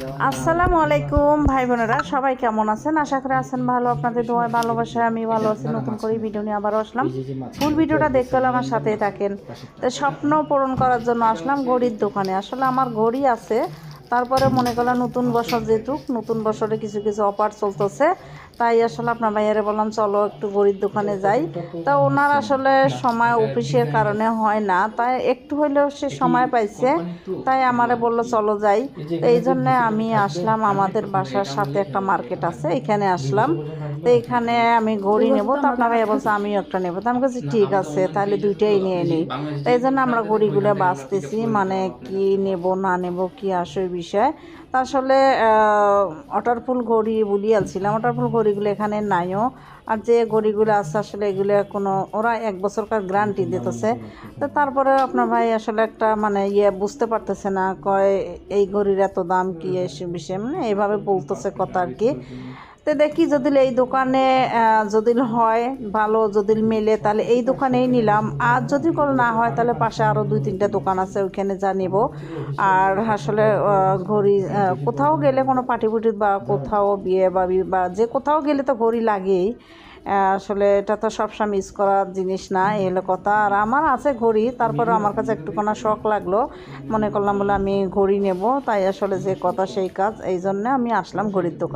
আসসালামু আলাইকুম ভাই বোনেরা, সবাই কেমন আছেন? আশা করি আছেন ভালো। আপনাদের দোয়ায় ভালোবাসায় আমি ভালো আছি। নতুন করে ভিডিও নিয়ে আবারও আসলাম। ফুল ভিডিওটা দেখতে হলে আমার সাথেই থাকেন। তো স্বপ্ন পূরণ করার জন্য আসলাম ঘড়ির দোকানে। আসলে আমার ঘড়ি আছে, তারপরে মনে করলাম নতুন বছর যেহেতু নতুন বছরে কিছু কিছু অফার চলতেছে, তাই আসলে আপনার ভাইয়ারে বললাম চলো একটু ঘড়ির দোকানে যাই। তা ওনার আসলে সময় অফিসের কারণে হয় না, তাই একটু হইলেও সে সময় পাইছে, তাই আমারে বললো চলো যাই। তো এই জন্যে আমি আসলাম, আমাদের বাসার সাথে একটা মার্কেট আছে, এখানে আসলাম। তো এখানে আমি ঘড়ি নেবো, তো আপনার ভাইয়া বলছে আমিও একটা নেবো। তো আমি বলছি ঠিক আছে, তাহলে দুইটাই নিয়ে নিই। তো এই জন্য আমরা ঘড়িগুলো বাছতেছি, মানে কি নেব না নেব কি আসল বিষয়। তা আসলে ওয়াটারফুল ঘড়ি বলিয়াছিলাম, ওয়াটারফুল ঘড়িগুলো এখানে নাইও। আর যে ঘড়িগুলো আছে আসলে এগুলো কোনো, ওরা 1 বছরকার গ্যারান্টি দিতেছে। তো তারপরে আপনার ভাই আসলে একটা মানে বুঝতে পারতেছে না, কয় এই ঘড়ির এত দাম কি এসে বিষয়ে, মানে এইভাবে বলতেছে কথা আর কি। তো দেখি যদি এই দোকানে যদি হয় ভালো, যদি মেলে তাহলে এই দোকানেই নিলাম। আর যদি কোনো না হয় তাহলে পাশে আরও 2-3টা দোকান আছে, ওইখানে যা নিব। আর আসলে ঘড়ি কোথাও গেলে কোনো পার্টি পুটি বা কোথাও বিয়ে বা যে কোথাও গেলে তো ঘড়ি লাগেই। আসলে এটা তো সবসময় মিস করার জিনিস না, এই হলো কথা। আর আমার আছে ঘড়ি, তারপরে আমার কাছে একটুখানি শখ লাগলো, মনে করলাম বলে আমি ঘড়ি নেব। তাই আসলে যে কথা সেই কাজ, এই জন্যে আমি আসলাম ঘড়ির দোকান।